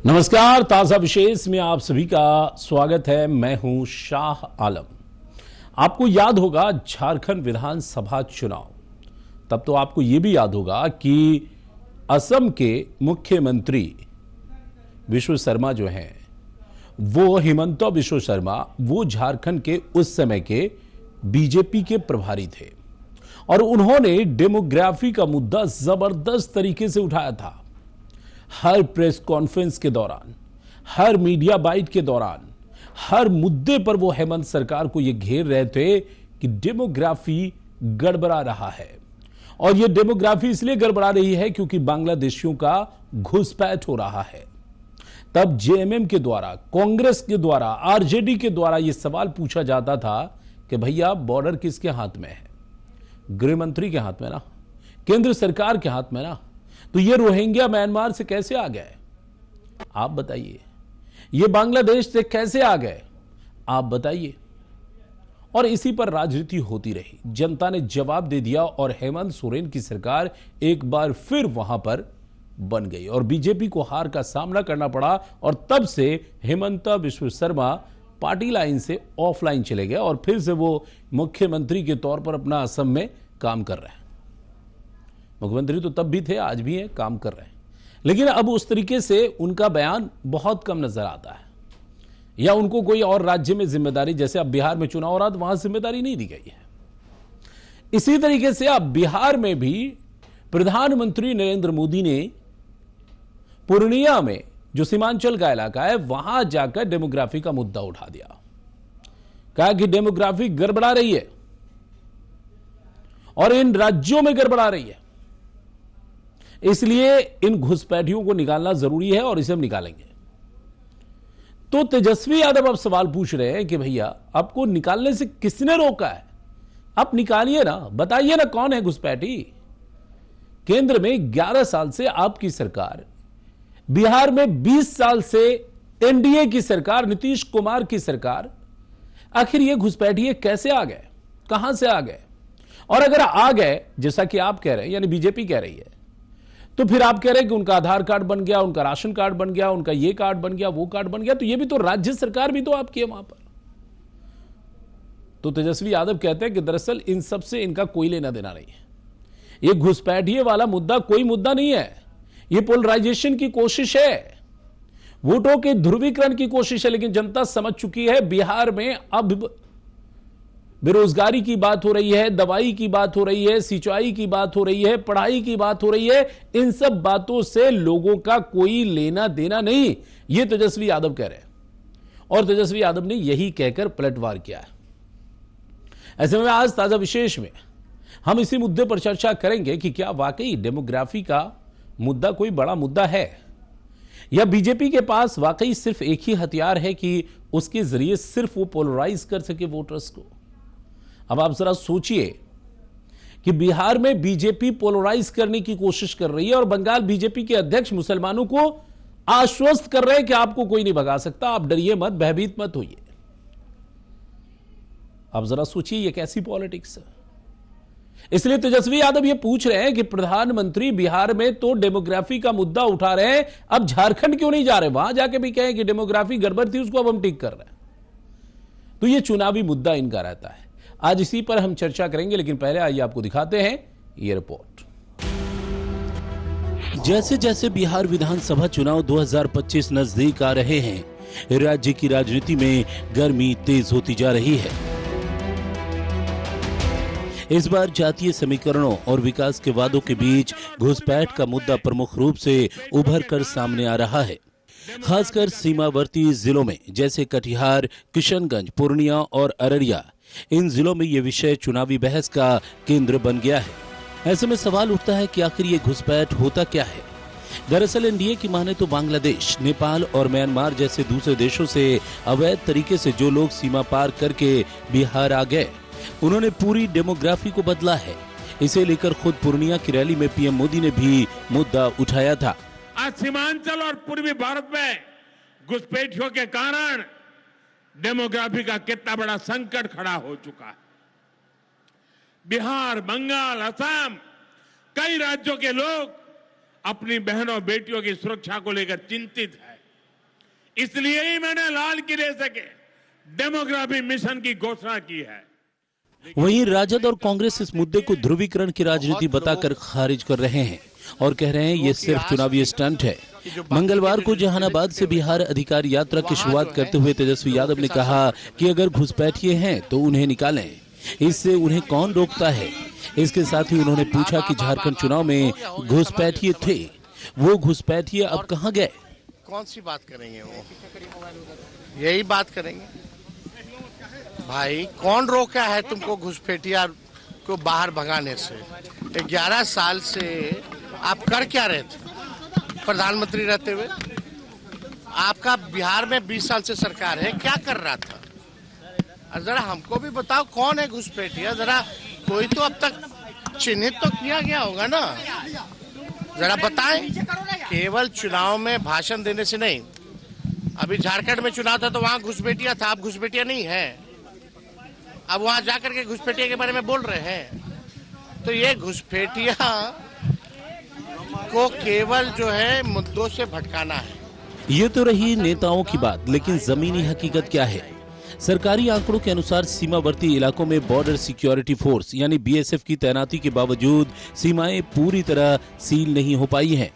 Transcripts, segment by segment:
नमस्कार, ताजा विशेष में आप सभी का स्वागत है। मैं हूं शाह आलम। आपको याद होगा झारखंड विधानसभा चुनाव, तब तो आपको यह भी याद होगा कि असम के मुख्यमंत्री विश्व शर्मा जो हैं, वो हिमंता विश्व शर्मा, वो झारखंड के उस समय के बीजेपी के प्रभारी थे और उन्होंने डेमोग्राफी का मुद्दा जबरदस्त तरीके से उठाया था। हर प्रेस कॉन्फ्रेंस के दौरान, हर मीडिया बाइट के दौरान, हर मुद्दे पर वो हेमंत सरकार को ये घेर रहे थे कि डेमोग्राफी गड़बड़ा रहा है। और ये डेमोग्राफी इसलिए गड़बड़ा रही है क्योंकि बांग्लादेशियों का घुसपैठ हो रहा है। तब जेएमएम के द्वारा, कांग्रेस के द्वारा, आरजेडी के द्वारा यह सवाल पूछा जाता था कि भैया बॉर्डर किसके हाथ में है? गृह मंत्री के हाथ में ना, केंद्र सरकार के हाथ में ना। तो ये रोहिंग्या म्यांमार से कैसे आ गए, आप बताइए? ये बांग्लादेश से कैसे आ गए, आप बताइए? और इसी पर राजनीति होती रही। जनता ने जवाब दे दिया और हेमंत सोरेन की सरकार एक बार फिर वहां पर बन गई और बीजेपी को हार का सामना करना पड़ा। और तब से हिमंता विश्व शर्मा पार्टी लाइन से ऑफलाइन चले गए और फिर से वो मुख्यमंत्री के तौर पर अपना असम में काम कर रहे हैं। मुख्यमंत्री तो तब भी थे, आज भी हैं, काम कर रहे हैं, लेकिन अब उस तरीके से उनका बयान बहुत कम नजर आता है, या उनको कोई और राज्य में जिम्मेदारी, जैसे अब बिहार में चुनाव हो रहा तो वहां जिम्मेदारी नहीं दी गई है। इसी तरीके से अब बिहार में भी प्रधानमंत्री नरेंद्र मोदी ने पूर्णिया में, जो सीमांचल का इलाका है, वहां जाकर डेमोग्राफी का मुद्दा उठा दिया। कहा कि डेमोग्राफी गड़बड़ा रही है और इन राज्यों में गड़बड़ा रही है, इसलिए इन घुसपैठियों को निकालना जरूरी है और इसे हम निकालेंगे। तो तेजस्वी यादव अब सवाल पूछ रहे हैं कि भैया आपको निकालने से किसने रोका है? आप निकालिए ना, बताइए ना कौन है घुसपैठी। केंद्र में 11 साल से आपकी सरकार, बिहार में 20 साल से एनडीए की सरकार, नीतीश कुमार की सरकार, आखिर ये घुसपैठिए कैसे आ गए, कहां से आ गए? और अगर आ गए, जैसा कि आप कह रहे हैं, यानी बीजेपी कह रही है, तो फिर आप कह रहे हैं कि उनका आधार कार्ड बन गया, उनका राशन कार्ड बन गया, उनका ये कार्ड बन गया, वो कार्ड बन गया, तो ये भी तो राज्य सरकार भी तो आपकी है वहां पर। तो तेजस्वी यादव कहते हैं कि दरअसल इन सब से इनका कोई लेना देना नहीं है। ये घुसपैठिए वाला मुद्दा कोई मुद्दा नहीं है, ये पोलराइजेशन की कोशिश है, वोटों के ध्रुवीकरण की कोशिश है। लेकिन जनता समझ चुकी है बिहार में अब बेरोजगारी की बात हो रही है, दवाई की बात हो रही है, सिंचाई की बात हो रही है, पढ़ाई की बात हो रही है। इन सब बातों से लोगों का कोई लेना देना नहीं, ये तेजस्वी यादव कह रहे हैं और तेजस्वी यादव ने यही कहकर पलटवार किया है। ऐसे में आज ताजा विशेष में हम इसी मुद्दे पर चर्चा करेंगे कि क्या वाकई डेमोग्राफी का मुद्दा कोई बड़ा मुद्दा है, या बीजेपी के पास वाकई सिर्फ एक ही हथियार है कि उसके जरिए सिर्फ वो पोलराइज कर सके वोटर्स को। अब आप जरा सोचिए कि बिहार में बीजेपी पोलराइज करने की कोशिश कर रही है और बंगाल बीजेपी के अध्यक्ष मुसलमानों को आश्वस्त कर रहे हैं कि आपको कोई नहीं भगा सकता, आप डरिए मत, भयभीत मत होइए। आप जरा सोचिए ये कैसी पॉलिटिक्स है। इसलिए तेजस्वी यादव ये पूछ रहे हैं कि प्रधानमंत्री बिहार में तो डेमोग्राफी का मुद्दा उठा रहे हैं, अब झारखंड क्यों नहीं जा रहे? वहां जाके भी कहें कि डेमोग्राफी गड़बड़ थी, उसको अब हम ठीक कर रहे हैं। तो ये चुनावी मुद्दा इनका रहता है। आज इसी पर हम चर्चा करेंगे, लेकिन पहले आइए आपको दिखाते हैं ये रिपोर्ट। जैसे जैसे बिहार विधानसभा चुनाव 2025 नजदीक आ रहे हैं, राज्य की राजनीति में गर्मी तेज होती जा रही है। इस बार जातीय समीकरणों और विकास के वादों के बीच घुसपैठ का मुद्दा प्रमुख रूप से उभर कर सामने आ रहा है। खासकर सीमावर्ती जिलों में जैसे कटिहार, किशनगंज, पूर्णिया और अररिया, इन जिलों में ये विषय चुनावी बहस का केंद्र बन गया है। ऐसे में सवाल उठता है कि आखिर ये घुसपैठ होता क्या है? दरअसल एनडीए की माने तो बांग्लादेश, नेपाल और म्यांमार जैसे दूसरे देशों से अवैध तरीके से जो लोग सीमा पार करके बिहार आ गए, उन्होंने पूरी डेमोग्राफी को बदला है। इसे लेकर खुद पूर्णिया की रैली में पीएम मोदी ने भी मुद्दा उठाया था। आज सीमांचल और पूर्वी भारत में घुसपैठियों के कारण डेमोग्राफी का कितना बड़ा संकट खड़ा हो चुका है। बिहार, बंगाल, असम, कई राज्यों के लोग अपनी बहनों बेटियों की सुरक्षा को लेकर चिंतित है। इसलिए ही मैंने लाल किले से डेमोग्राफी मिशन की घोषणा की है। वहीं राजद और कांग्रेस इस मुद्दे को ध्रुवीकरण की राजनीति बताकर खारिज कर रहे हैं और कह रहे हैं ये सिर्फ चुनावी स्टंट है। मंगलवार को जहानाबाद से बिहार अधिकार यात्रा की शुरुआत करते हुए तेजस्वी यादव ने कहा कि अगर घुसपैठिए हैं तो उन्हें निकालें, इससे उन्हें कौन रोकता है। इसके साथ ही उन्होंने पूछा कि झारखंड चुनाव में घुसपैठिए थे, वो घुसपैठिए अब कहाँ गए। कौन सी बात करेंगे, वो यही बात करेंगे। भाई कौन रोका है तुमको घुसपैठिया को बाहर भगाने से? 11 साल से आप कर क्या रहे थे प्रधानमंत्री रहते हुए? आपका बिहार में 20 साल से सरकार है, क्या कर रहा था? जरा हमको भी बताओ कौन है घुसपैठिया, जरा कोई तो अब तक चिन्हित तो किया गया होगा ना, जरा बताएं। केवल चुनाव में भाषण देने से नहीं। अभी झारखंड में चुनाव था तो वहां घुसपैठिया था, अब घुसपैठिया नहीं है। अब वहां जाकर के घुसपैठिया के बारे में बोल रहे हैं। तो ये घुसपैठिया को केवल जो है मुद्दों से भटकाना है। ये तो रही नेताओं की बात, लेकिन जमीनी हकीकत क्या है? सरकारी आंकड़ों के अनुसार सीमावर्ती इलाकों में बॉर्डर सिक्योरिटी फोर्स यानी बीएसएफ की तैनाती के बावजूद सीमाएं पूरी तरह सील नहीं हो पाई हैं।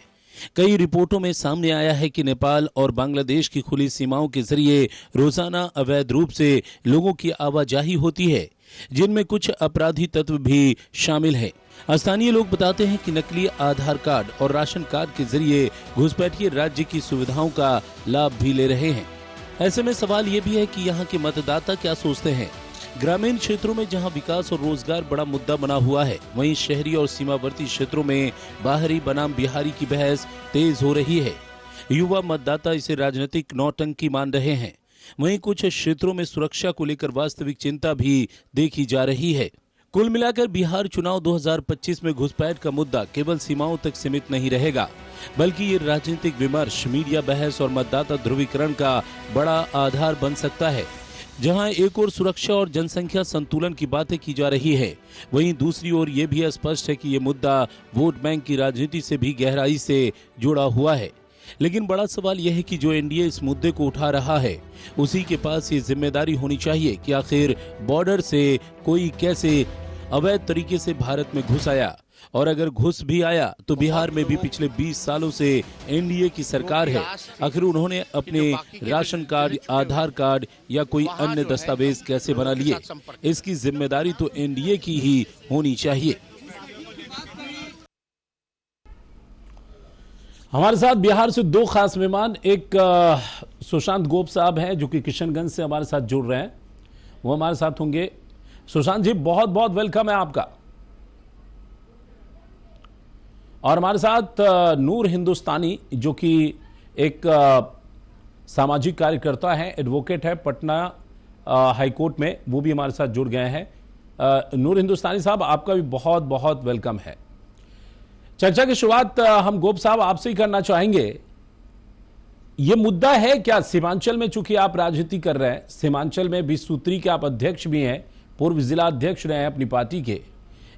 कई रिपोर्टों में सामने आया है कि नेपाल और बांग्लादेश की खुली सीमाओं के जरिए रोजाना अवैध रूप से लोगों की आवाजाही होती है, जिनमें कुछ अपराधी तत्व भी शामिल हैं। स्थानीय लोग बताते हैं कि नकली आधार कार्ड और राशन कार्ड के जरिए घुसपैठिए राज्य की सुविधाओं का लाभ भी ले रहे हैं। ऐसे में सवाल ये भी है कि यहाँ के मतदाता क्या सोचते हैं। ग्रामीण क्षेत्रों में जहां विकास और रोजगार बड़ा मुद्दा बना हुआ है, वहीं शहरी और सीमावर्ती क्षेत्रों में बाहरी बनाम बिहारी की बहस तेज हो रही है। युवा मतदाता इसे राजनीतिक नौटंकी मान रहे हैं। वहीं कुछ क्षेत्रों में सुरक्षा को लेकर वास्तविक चिंता भी देखी जा रही है। कुल मिलाकर बिहार चुनाव 2025 में घुसपैठ का मुद्दा केवल सीमाओं तक सीमित नहीं रहेगा, बल्कि ये राजनीतिक विमर्श, मीडिया बहस और मतदाता ध्रुवीकरण का बड़ा आधार बन सकता है। जहां एक ओर सुरक्षा और जनसंख्या संतुलन की बातें की जा रही है, वहीं दूसरी ओर ये भी स्पष्ट है कि ये मुद्दा वोट बैंक की राजनीति से भी गहराई से जुड़ा हुआ है। लेकिन बड़ा सवाल यह है कि जो एनडीए इस मुद्दे को उठा रहा है, उसी के पास ये जिम्मेदारी होनी चाहिए कि आखिर बॉर्डर से कोई कैसे अवैध तरीके से भारत में घुस आया, और अगर घुस भी आया तो बिहार में भी पिछले 20 सालों से एनडीए की सरकार है। आखिर उन्होंने अपने राशन कार्ड, आधार कार्ड या कोई अन्य दस्तावेज कैसे बना लिए? इसकी जिम्मेदारी तो एनडीए की ही होनी चाहिए। हमारे साथ बिहार से दो खास मेहमान, एक सुशांत गोप साहब हैं जो कि किशनगंज से हमारे साथ जुड़ रहे हैं, वो हमारे साथ होंगे। सुशांत जी, बहुत बहुत वेलकम है आपका। और हमारे साथ नूर हिंदुस्तानी जो कि एक सामाजिक कार्यकर्ता है, एडवोकेट है, पटना हाईकोर्ट में, वो भी हमारे साथ जुड़ गए हैं। नूर हिंदुस्तानी साहब, आपका भी बहुत बहुत वेलकम है। चर्चा की शुरुआत हम गोप साहब आपसे ही करना चाहेंगे। ये मुद्दा है क्या सीमांचल में, चूंकि आप राजनीति कर रहे हैं, सीमांचल में 20 सूत्री के आप अध्यक्ष भी हैं, पूर्व जिला अध्यक्ष रहे हैं अपनी पार्टी के,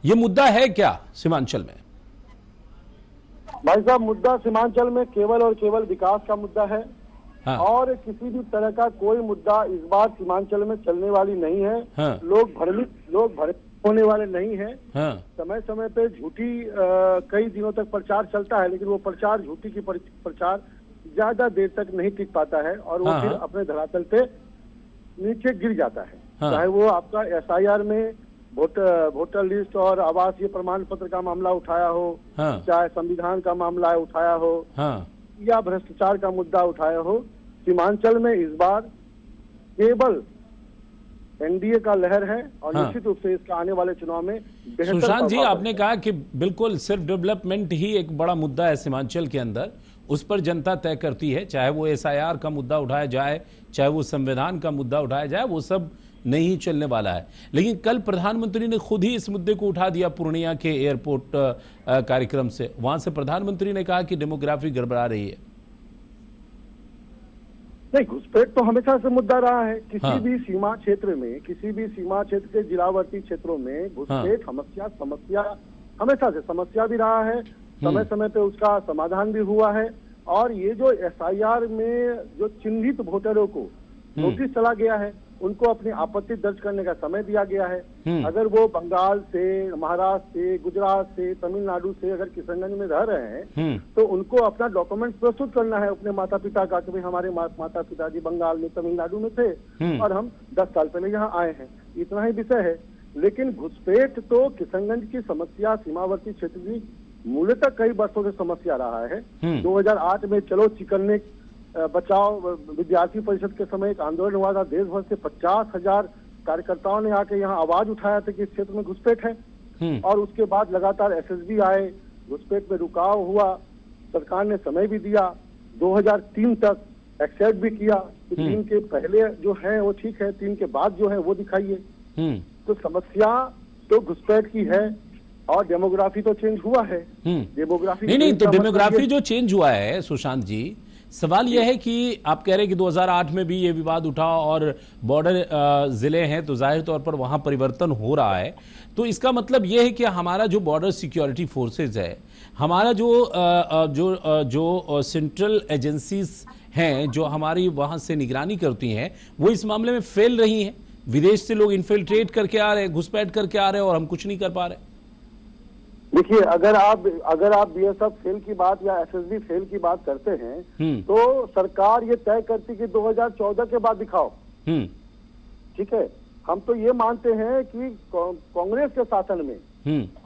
ये मुद्दा है क्या सीमांचल में? भाई साहब, मुद्दा सीमांचल में केवल और केवल विकास का मुद्दा है। हाँ। और किसी भी तरह का कोई मुद्दा इस बार सीमांचल में चलने वाली नहीं है। हाँ। लोग भ्रमित होने वाले नहीं है। हाँ। समय समय पे झूठी कई दिनों तक प्रचार चलता है, लेकिन वो प्रचार, झूठी की प्रचार ज्यादा देर तक नहीं टिक पाता है और वो फिर अपने धरातल पे नीचे गिर जाता है। चाहे वो आपका एसआईआर में वोटर लिस्ट और आवासीय प्रमाण पत्र का मामला उठाया हो, चाहे संविधान का मामला उठाया हो, या भ्रष्टाचार का मुद्दा उठाया हो, सीमांचल में इस बार केवल एनडीए का लहर है और निश्चित रूप से इसका आने वाले चुनाव में बेहतर। सुशांत जी, आपने कहा कि बिल्कुल सिर्फ डेवलपमेंट ही एक बड़ा मुद्दा है सीमांचल के अंदर, उस पर जनता तय करती है, चाहे वो एसआईआर का मुद्दा उठाया जाए, चाहे वो संविधान का मुद्दा उठाया जाए, वो सब नहीं चलने वाला है। लेकिन कल प्रधानमंत्री ने खुद ही इस मुद्दे को उठा दिया पूर्णिया के एयरपोर्ट कार्यक्रम से। वहां से प्रधानमंत्री ने कहा कि डेमोग्राफी गड़बड़ा रही है। नहीं, घुसपैठ तो हमेशा से मुद्दा रहा है। किसी भी सीमा क्षेत्र में, किसी भी सीमा क्षेत्र के जिलावर्ती क्षेत्रों में घुसपैठ समस्या हमेशा से समस्या भी रहा है। समय समय पे उसका समाधान भी हुआ है और ये जो एसआईआर में जो चिन्हित वोटरों को नोटिस चला गया है, उनको अपनी आपत्ति दर्ज करने का समय दिया गया है। अगर वो बंगाल से, महाराष्ट्र से, गुजरात से, तमिलनाडु से अगर किशनगंज में रह रहे हैं तो उनको अपना डॉक्यूमेंट प्रस्तुत करना है अपने माता पिता का कि भाई हमारे माता पिताजी बंगाल में, तमिलनाडु में थे और हम 10 साल पहले यहाँ आए हैं। इतना ही विषय है। लेकिन घुसपैठ तो किशनगंज की समस्या सीमावर्ती क्षेत्र की मूलतः कई वर्षों से समस्या रहा है। 2008 में चलो चिकन्ने बचाओ विद्यार्थी परिषद के समय एक आंदोलन हुआ था, देश भर से 50,000 कार्यकर्ताओं ने आके यहाँ आवाज उठाया था कि इस क्षेत्र में घुसपैठ है। और उसके बाद लगातार एसएसबी आए, घुसपैठ में रुकाव हुआ, सरकार ने समय भी दिया, 2003 तक एक्सेप्ट भी किया कि 3 के पहले जो है वो ठीक है, 3 के बाद जो है वो दिखाइए। तो समस्या तो घुसपैठ की है और डेमोग्राफी तो चेंज हुआ है। डेमोग्राफी नहीं, तो डेमोग्राफी जो चेंज हुआ है सुशांत जी, सवाल यह है कि आप कह रहे हैं कि 2008 में भी ये विवाद उठा और बॉर्डर जिले हैं तो जाहिर तौर पर वहां परिवर्तन हो रहा है। तो इसका मतलब यह है कि हमारा जो बॉर्डर सिक्योरिटी फोर्सेज है, हमारा जो सेंट्रल एजेंसीज हैं जो हमारी वहां से निगरानी करती हैं, वो इस मामले में फेल रही हैं। विदेश से लोग इन्फिल्ट्रेट करके आ रहे हैं, घुसपैठ करके आ रहे हैं और हम कुछ नहीं कर पा रहे। देखिए, अगर आप बीएसएफ फेल की बात या एसएसबी फेल की बात करते हैं तो सरकार ये तय करती कि 2014 के बाद दिखाओ। ठीक है, हम तो ये मानते हैं कि कांग्रेस के शासन में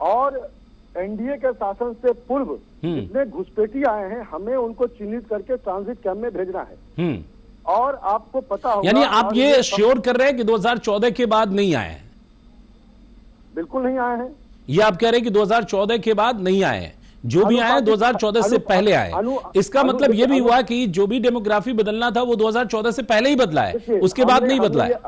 और एनडीए के शासन से पूर्व जितने घुसपैठी आए हैं, हमें उनको चिन्हित करके ट्रांजिट कैंप में भेजना है। और आपको पता होगा, यानी आप ये श्योर कर रहे हैं कि 2014 के बाद नहीं आए हैं? बिल्कुल नहीं आए हैं। ये आप कह रहे हैं कि 2014 के बाद नहीं आए हैं, जो भी आए 2014 से पहले आए। इसका मतलब ये भी हुआ कि जो भी डेमोग्राफी बदलना था वो 2014 से पहले ही बदला है, उसके बाद नहीं बदला है।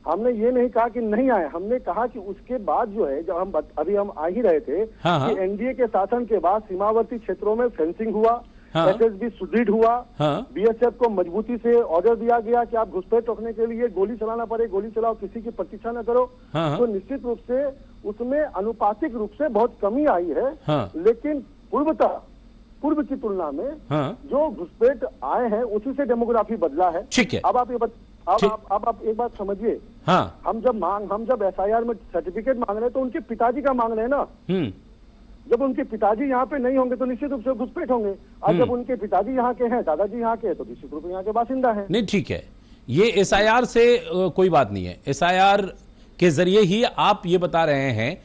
हमने ये नहीं कहा कि नहीं आए, हमने कहा कि उसके बाद जो है, जब हम अभी हम आ ही रहे थे कि एनडीए के शासन के बाद सीमावर्ती क्षेत्रों में फेंसिंग हुआ, एसएसबी सुदृढ़ हुआ, बीएसएफ को मजबूती से ऑर्डर दिया गया कि आप घुसपैठ रोकने के लिए गोली चलाना पड़े, गोली चलाओ, किसी की प्रतीक्षा न करो। तो निश्चित रूप से उसमें अनुपातिक रूप से बहुत कमी आई है। लेकिन पूर्व की तुलना में जो घुसपैठ आए हैं उसी से डेमोग्राफी बदला है। ठीक है, अब आप एक बात समझिए। हम जब एसआईआर में सर्टिफिकेट मांग रहे हैं तो उनके पिताजी का मांग रहे हैं ना। जब उनके पिताजी यहाँ पे नहीं होंगे तो निश्चित रूप से घुसपैठ होंगे, और जब उनके पिताजी यहाँ के हैं, दादाजी यहाँ के हैं, तो निश्चित रूप से यहाँ के बासिंदा हैं। नहीं, ठीक है, ये एसआईआर से कोई बात नहीं है। एसआईआर के जरिए ही आप ये बता रहे हैं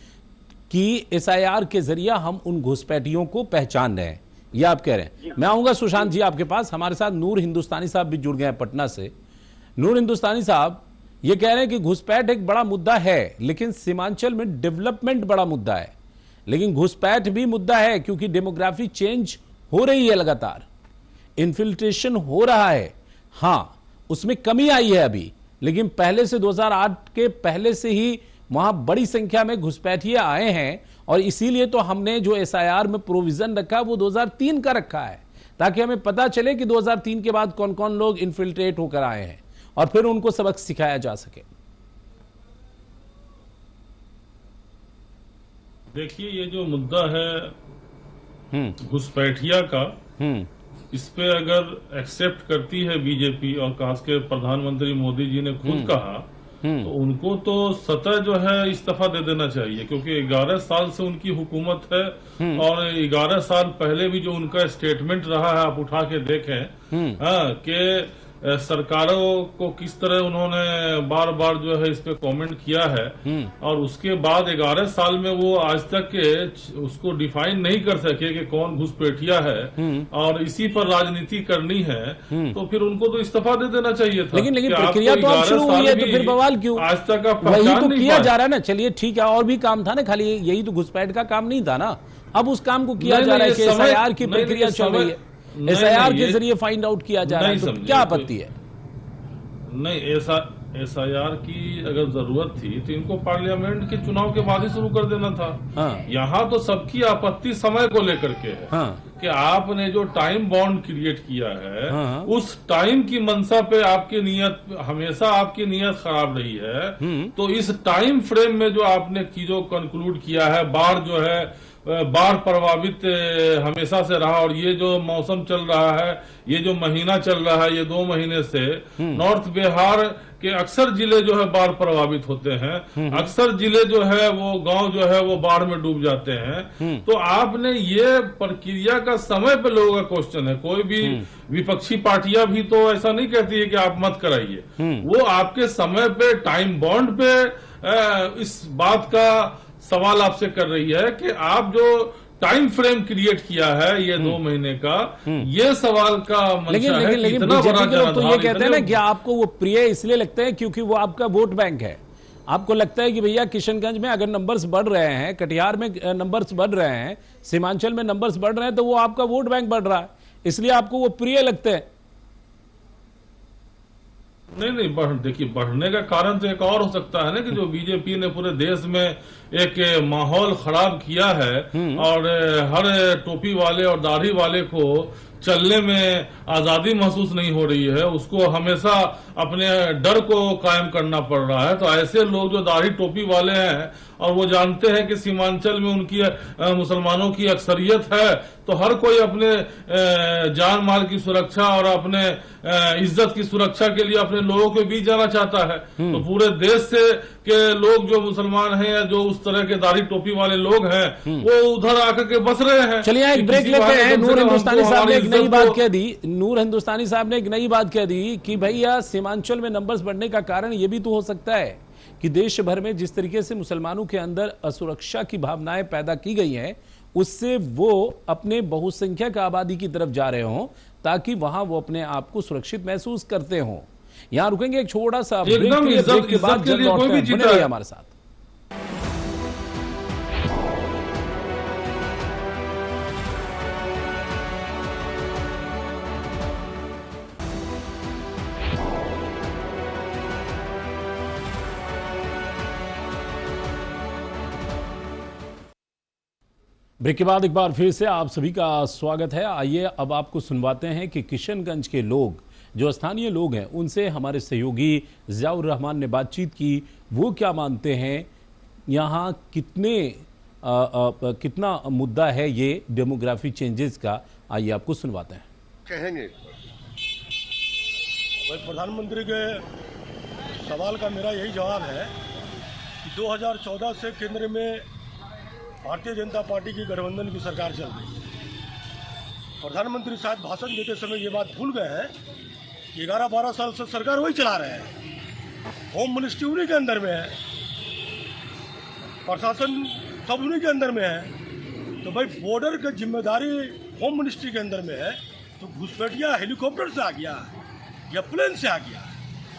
कि एसआईआर के जरिए हम उन घुसपैठियों को पहचान रहे हैं, ये आप कह रहे हैं। मैं आऊंगा सुशांत जी आपके पास। हमारे साथ नूर हिंदुस्तानी साहब भी जुड़ गए हैं पटना से। नूर हिंदुस्तानी साहब ये कह रहे हैं कि घुसपैठ एक बड़ा मुद्दा है, लेकिन सीमांचल में डेवलपमेंट बड़ा मुद्दा है, लेकिन घुसपैठ भी मुद्दा है क्योंकि डेमोग्राफी चेंज हो रही है, लगातार इन्फिल्ट्रेशन हो रहा है। हाँ, उसमें कमी आई है अभी, लेकिन पहले से 2008 के पहले से ही वहां बड़ी संख्या में घुसपैठिए आए हैं। और इसीलिए तो हमने जो एसआईआर में प्रोविजन रखा वो 2003 का रखा है, ताकि हमें पता चले कि 2003 के बाद कौन कौन लोग इन्फिल्ट्रेट होकर आए हैं और फिर उनको सबक सिखाया जा सके। देखिए, ये जो मुद्दा है घुसपैठिया का, इस पे अगर एक्सेप्ट करती है बीजेपी और खास के प्रधानमंत्री मोदी जी ने खुद कहा, तो उनको तो सतह जो है इस्तीफा दे देना चाहिए, क्योंकि 11 साल से उनकी हुकूमत है और 11 साल पहले भी जो उनका स्टेटमेंट रहा है आप उठा के देखें कि सरकारों को किस तरह उन्होंने बार बार जो है इस पे कमेंट किया है, और उसके बाद 11 साल में वो आज तक के उसको डिफाइन नहीं कर सके कि कौन घुसपैठिया है, और इसी पर राजनीति करनी है, तो फिर उनको तो इस्तीफा दे देना चाहिए था। लेकिन प्रक्रिया तो अब शुरू हुई है, तो फिर बवाल क्यों? आज तक आप वही तो किया जा रहा है ना। चलिए ठीक है, और भी काम था ना, खाली यही तो घुसपैठ का काम नहीं था ना। अब उस काम को किया जा रहा है कि एसआईआर की प्रक्रिया चल रही है, एसआईआर के जरिए फाइंड आउट किया जा रहा है, तो क्या आपत्ति है? नहीं, एसआईआर की अगर जरूरत थी तो इनको पार्लियामेंट के चुनाव के बाद ही शुरू कर देना था। यहाँ तो सबकी आपत्ति समय को लेकर के है कि आपने जो टाइम बॉन्ड क्रिएट किया है, उस टाइम की मंशा पे आपकी नीयत, हमेशा आपकी नीयत खराब रही है। तो इस टाइम फ्रेम में जो आपने चीजों कंक्लूड किया है, बाढ़ जो है बाढ़ प्रभावित हमेशा से रहा, और ये जो मौसम चल रहा है, ये जो महीना चल रहा है, ये 2 महीने से नॉर्थ बिहार के अक्सर जिले जो है बाढ़ प्रभावित होते हैं। अक्सर जिले जो है वो गांव जो है वो बाढ़ में डूब जाते हैं। तो आपने ये प्रक्रिया का समय पे लोगों का क्वेश्चन है, कोई भी विपक्षी पार्टियां भी तो ऐसा नहीं कहती है कि आप मत कराइए, वो आपके समय पे टाइम बॉन्ड पे इस बात का सवाल आपसे कर रही है कि आप जो टाइम फ्रेम क्रिएट किया है ये 2 महीने का, ये सवाल का लेकिन बीजेपी के लोग तो ये कहते हैं ना कि आपको वो प्रिय इसलिए लगते हैं क्योंकि वो आपका वोट बैंक है। आपको लगता है कि भैया किशनगंज में अगर नंबर्स बढ़ रहे हैं, कटिहार में नंबर्स बढ़ रहे हैं, सीमांचल में नंबर्स बढ़ रहे हैं, तो वो आपका वोट बैंक बढ़ रहा है, इसलिए आपको वो प्रिय लगते हैं। नहीं, देखिए बढ़ने का कारण तो एक और हो सकता है ना कि जो बीजेपी ने पूरे देश में एक माहौल खराब किया है और हर टोपी वाले और दाढ़ी वाले को चलने में आजादी महसूस नहीं हो रही है, उसको हमेशा अपने डर को कायम करना पड़ रहा है। तो ऐसे लोग जो दाढ़ी टोपी वाले हैं और वो जानते हैं कि सीमांचल में उनकी मुसलमानों की अक्सरियत है, तो हर कोई अपने जान माल की सुरक्षा और अपने इज्जत की सुरक्षा के लिए अपने लोगों के बीच जाना चाहता है। तो पूरे देश से के लोग जो मुसलमान हैं या जो उस तरह के दाढ़ी टोपी वाले लोग हैं वो उधर आकर के बस रहे हैं। चलिए एक ब्रेक लेते हैं। नूर हिंदुस्तानी साहब ने एक नई बात कह दी, नूर हिंदुस्तानी साहब ने एक नई बात कह दी कि भैया सीमांचल में नंबर्स बढ़ने का कारण ये भी तो हो सकता है कि देश भर में जिस तरीके से मुसलमानों के अंदर असुरक्षा की भावनाएं पैदा की गई हैं, उससे वो अपने बहुसंख्यक आबादी की तरफ जा रहे हों ताकि वहां वो अपने आप को सुरक्षित महसूस करते हों। यहां रुकेंगे एक छोटा सा ब्रेक के बाद जल्द लौटते हैं, बने रहिए हमारे साथ। ब्रेक के बाद एक बार फिर से आप सभी का स्वागत है। आइए अब आपको सुनवाते हैं कि किशनगंज के लोग, जो स्थानीय लोग हैं, उनसे हमारे सहयोगी ज़ियाउर रहमान ने बातचीत की। वो क्या मानते हैं, यहाँ कितना मुद्दा है ये डेमोग्राफी चेंजेस का, आइए आपको सुनवाते हैं। कहेंगे भाई प्रधानमंत्री के सवाल का मेरा यही जवाब है कि 2014 से केंद्र में भारतीय जनता पार्टी की गठबंधन की सरकार चल रही है। प्रधानमंत्री शायद भाषण देते समय ये बात भूल गए हैं कि 11-12 साल से सरकार वही चला रहे हैं। होम मिनिस्ट्री उन्हीं के अंदर में है, प्रशासन सब उन्हीं के अंदर में है। तो भाई बॉर्डर की जिम्मेदारी होम मिनिस्ट्री के अंदर में है, तो घुसपैठिया हेलीकॉप्टर से आ गया या प्लेन से आ गया,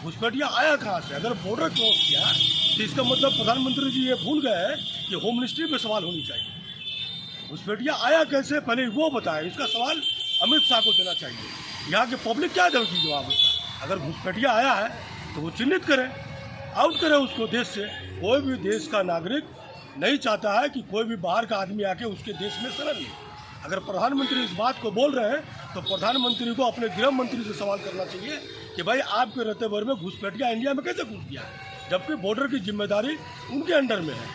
घुसपैठिया आया कहाँ से? अगर बॉर्डर क्रॉस किया तो इसका मतलब प्रधानमंत्री जी ये भूल गए हैं कि होम मिनिस्ट्री पे सवाल होनी चाहिए। घुसपैठिया आया कैसे पहले वो बताएं, इसका सवाल अमित शाह को देना चाहिए। यहाँ के पब्लिक क्या देगी जवाब उसका? अगर घुसपैठिया आया है तो वो चिन्हित करें, आउट करें उसको देश से। कोई भी देश का नागरिक नहीं चाहता है कि कोई भी बाहर का आदमी आके उसके देश में शरण ले। अगर प्रधानमंत्री इस बात को बोल रहे हैं तो प्रधानमंत्री को अपने गृह मंत्री से सवाल करना चाहिए कि भाई आपके रहते भर में घुसपैठिया इंडिया में कैसे घुस गया, जबकि बॉर्डर की जिम्मेदारी उनके अंडर में है।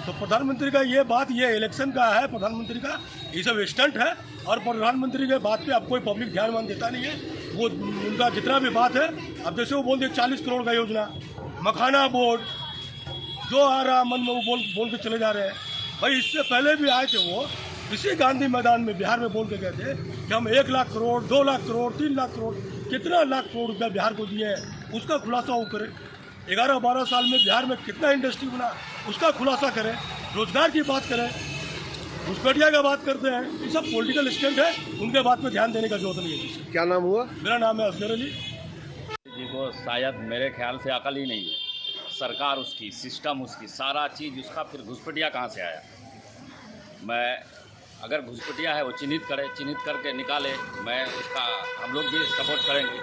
तो प्रधानमंत्री का ये बात, ये इलेक्शन का है, प्रधानमंत्री का ये सब स्टंट है। और प्रधानमंत्री के बात पे अब कोई पब्लिक ध्यान मान देता नहीं है। वो उनका जितना भी बात है, अब जैसे वो बोल दिए 40 करोड़ का योजना, मखाना बोर्ड, जो आ रहा मन में वो बोल के चले जा रहे हैं। भाई इससे पहले भी आए थे वो इसी गांधी मैदान में बिहार में बोल के गए थे कि हम 1 लाख करोड़, 2 लाख करोड़, 3 लाख करोड़, कितना लाख करोड़ रुपया बिहार को दिए हैं, उसका खुलासा वो करें। 11-12 साल में बिहार में कितना इंडस्ट्री बना, उसका खुलासा करें। रोजगार की बात करें, घुसपैठिया का बात करते हैं। ये सब पॉलिटिकल स्टंट है, उनके बात पे ध्यान देने का जरूरत नहीं है। क्या नाम हुआ? मेरा नाम है असगर अली जी को शायद मेरे ख्याल से अकल ही नहीं है। सरकार उसकी, सिस्टम उसकी, सारा चीज़ उसका, फिर घुसपैठिया कहाँ से आया? मैं अगर घुसपैठिया है वो चिन्हित करे, चिन्हित करके निकाले, मैं उसका, हम लोग भी सपोर्ट करेंगे।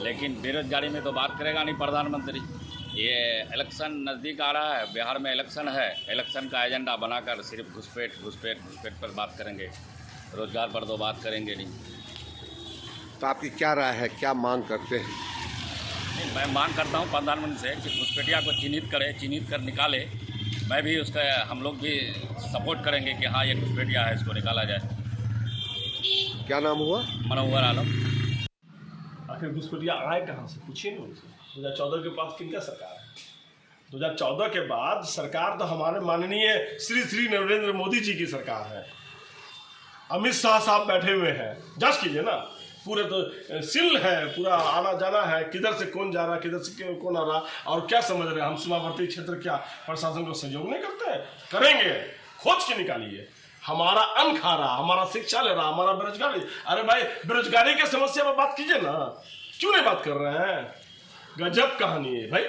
लेकिन बेरोजगारी में तो बात करेगा नहीं प्रधानमंत्री। ये इलेक्शन नज़दीक आ रहा है, बिहार में इलेक्शन है, इलेक्शन का एजेंडा बनाकर सिर्फ घुसपैठ पर बात करेंगे, रोजगार पर तो बात करेंगे नहीं। तो आपकी क्या राय है, क्या मांग करते हैं? नहीं, मैं मांग करता हूँ प्रधानमंत्री से कि घुसपैठिया को चिन्हित करे, चिन्हित कर निकाले। मैं भी उसका, हम लोग भी सपोर्ट करेंगे कि हाँ ये घुसपैठिया है, इसको निकाला जाए। क्या नाम हुआ? मनोहर आलम। आखिर घुसपैठिया आए कहाँ से, पूछिए ना उनसे। 2014 के बाद किनका सरकार है? 2014 के बाद सरकार तो हमारे माननीय श्री नरेंद्र मोदी जी की सरकार है। अमित शाह साहब बैठे हुए हैं, जांच कीजिए ना, पूरे तो सिल है, पूरा आना जाना है, किधर से कौन जा रहा, किधर से कौन आ रहा, और क्या समझ रहे हैं हम सीमावर्ती क्षेत्र क्या प्रशासन को सहयोग नहीं करते हैं? करेंगे, खोज के निकालिए। हमारा अन्न खा रहा, हमारा शिक्षा ले रहा, हमारा बेरोजगारी। अरे भाई बेरोजगारी की समस्या पर बात कीजिए ना, क्यों नहीं बात कर रहे हैं? गजब कहानी है भाई।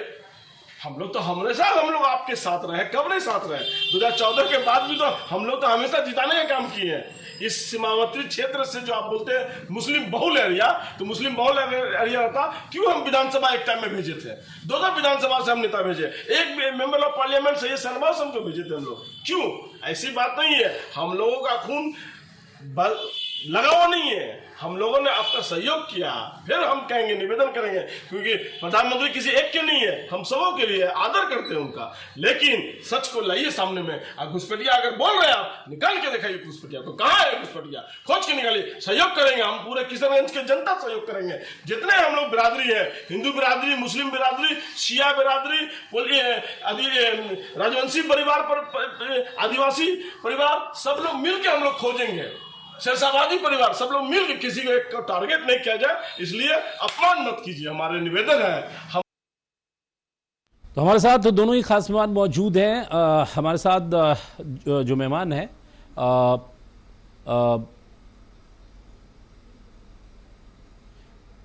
हम लोग तो हमेशा आपके साथ रहे, कब नहीं साथ रहे? 2014 के बाद भी तो हम लोग तो हमेशा जिताने का काम किए हैं। इस सीमावर्ती क्षेत्र से जो आप बोलते हैं मुस्लिम बहुल एरिया, तो मुस्लिम बहुल एरिया रहता, क्यों हम विधानसभा एक टाइम में भेजे थे? 2 विधानसभा से हम नेता भेजे, एक मेंबर ऑफ पार्लियामेंट से ये शहनवाज हम को भेजे थे हम लोग। क्यों? ऐसी बात नहीं है, हम लोगों का खून लगा हुआ नहीं है, हम लोगों ने आपका सहयोग किया। फिर हम कहेंगे, निवेदन करेंगे, क्योंकि प्रधानमंत्री किसी एक के नहीं है, हम सबों के लिए आदर करते हैं उनका। लेकिन सच को लाइए सामने में। घुसपैठिया अगर बोल रहे हैं आप, निकाल के दिखाइए घुसपैठिया को, कहाँ है घुसपैठिया, खोज के निकालिए। सहयोग करेंगे हम, पूरे किशनगंज के जनता सहयोग करेंगे। जितने हम लोग बिरादरी है, हिंदू बिरादरी, मुस्लिम बिरादरी, शिया बिरादरी, राजवंशी परिवार पर, आदिवासी परिवार, सब लोग मिलकर हम लोग खोजेंगे। शेरशाहबादी परिवार, सब लोग मिलकर, किसी को एक टारगेट नहीं किया जाए, इसलिए अपमान मत कीजिए, हमारे निवेदन है। हम तो हमारे साथ दोनों ही खास मेहमान मौजूद हैं। हमारे साथ जो मेहमान हैं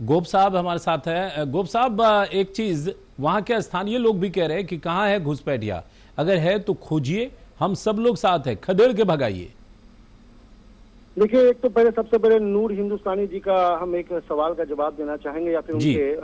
गोप साहब हमारे साथ है। गोप साहब, एक चीज वहां के स्थानीय लोग भी कह रहे हैं कि कहां है घुसपैठिया, अगर है तो खोजिए, हम सब लोग साथ हैं, खदेड़ के भगाइए। देखिए, एक तो पहले सबसे पहले नूर हिंदुस्तानी जी का हम एक सवाल का जवाब देना चाहेंगे, या फिर उनके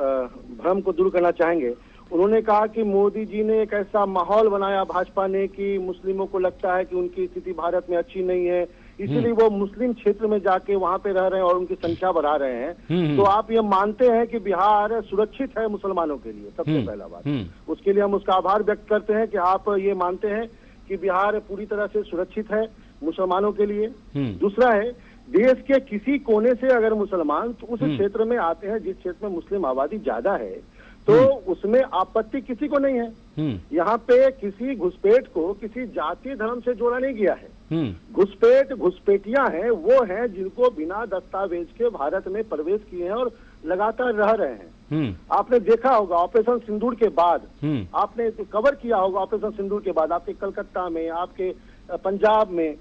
भ्रम को दूर करना चाहेंगे। उन्होंने कहा कि मोदी जी ने एक ऐसा माहौल बनाया भाजपा ने कि मुस्लिमों को लगता है कि उनकी स्थिति भारत में अच्छी नहीं है, इसीलिए वो मुस्लिम क्षेत्र में जाके वहां पे रह रहे हैं और उनकी संख्या बढ़ा रहे हैं। तो आप ये मानते हैं कि बिहार सुरक्षित है मुसलमानों के लिए? सबसे पहला बात, उसके लिए हम उसका आभार व्यक्त करते हैं कि आप ये मानते हैं कि बिहार पूरी तरह से सुरक्षित है मुसलमानों के लिए। दूसरा है, देश के किसी कोने से अगर मुसलमान तो उस क्षेत्र में आते हैं जिस क्षेत्र में मुस्लिम आबादी ज्यादा है, तो उसमें आपत्ति किसी को नहीं है। यहाँ पे किसी घुसपैठ को किसी जाति धर्म से जोड़ा नहीं गया है। घुसपैठिया हैं वो हैं जिनको बिना दस्तावेज के भारत में प्रवेश किए हैं और लगातार रह रहे हैं। आपने देखा होगा ऑपरेशन सिंदूर के बाद, आपने कवर किया होगा ऑपरेशन सिंदूर के बाद, आपके कलकत्ता में, आपके पंजाब में,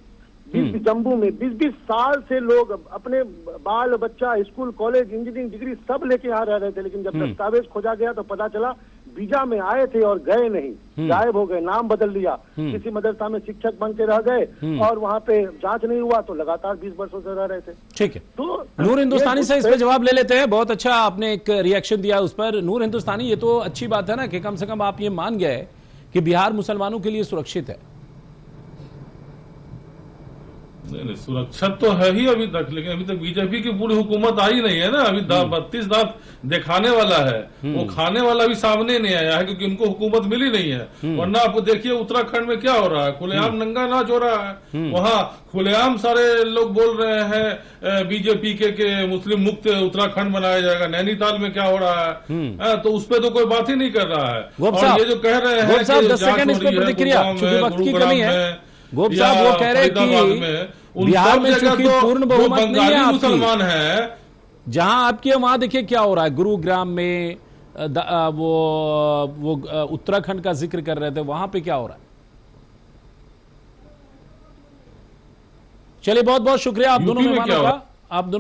जम्मू में 20-20 साल से लोग अपने बाल बच्चा स्कूल कॉलेज इंजीनियरिंग डिग्री सब लेके यहाँ रह रहे थे, लेकिन जब दस्तावेज खोजा गया तो पता चला वीजा में आए थे और गए नहीं, गायब हो गए, नाम बदल लिया, किसी मदरसा में शिक्षक बन के रह गए और वहाँ पे जांच नहीं हुआ तो लगातार 20 वर्षों से रह रहे थे। ठीक है, तो नूर हिंदुस्तानी से इस पे जवाब ले लेते हैं। बहुत अच्छा आपने एक रिएक्शन दिया उस पर। नूर हिंदुस्तानी, ये तो अच्छी बात है ना कि कम से कम आप ये मान गए कि बिहार मुसलमानों के लिए सुरक्षित है। नहीं, सुरक्षित तो है ही अभी तक, लेकिन अभी तक बीजेपी की पूरी हुकूमत आई नहीं है ना। अभी 32 दांत दिखाने वाला है, वो खाने वाला भी सामने नहीं आया है, क्योंकि उनको हुकूमत मिली नहीं है। वरना आप देखिए उत्तराखंड में क्या हो रहा है, खुलेआम नंगा नाच हो रहा है। वहां खुलेआम सारे लोग बोल रहे हैं बीजेपी के मुस्लिम मुक्त उत्तराखंड बनाया जाएगा। नैनीताल में क्या हो रहा है, तो उस पर तो कोई बात ही नहीं कर रहा है। और ये जो कह रहे हैं गोप साहब, वो कह रहे हैं कि बिहार में चूंकि पूर्ण बहुमत नहीं है मुसलमान है, जहां आपके वहां देखिए क्या हो रहा है। गुरुग्राम में वो उत्तराखंड का जिक्र कर रहे थे, वहां पे क्या हो रहा है। चलिए, बहुत बहुत शुक्रिया आप दोनों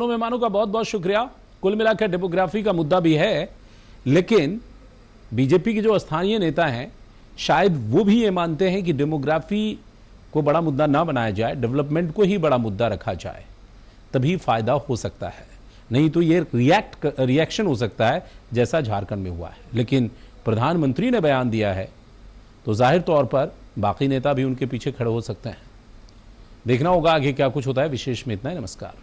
मेहमानों का, बहुत बहुत शुक्रिया। कुल मिलाकर डेमोग्राफी का मुद्दा भी है, लेकिन बीजेपी के जो स्थानीय नेता हैं शायद वो भी ये मानते हैं कि डेमोग्राफी को बड़ा मुद्दा ना बनाया जाए, डेवलपमेंट को ही बड़ा मुद्दा रखा जाए, तभी फायदा हो सकता है। नहीं तो ये रिएक्शन हो सकता है जैसा झारखंड में हुआ है। लेकिन प्रधानमंत्री ने बयान दिया है तो जाहिर तौर पर बाकी नेता भी उनके पीछे खड़े हो सकते हैं। देखना होगा आगे क्या कुछ होता है। विशेष में इतना ही, नमस्कार।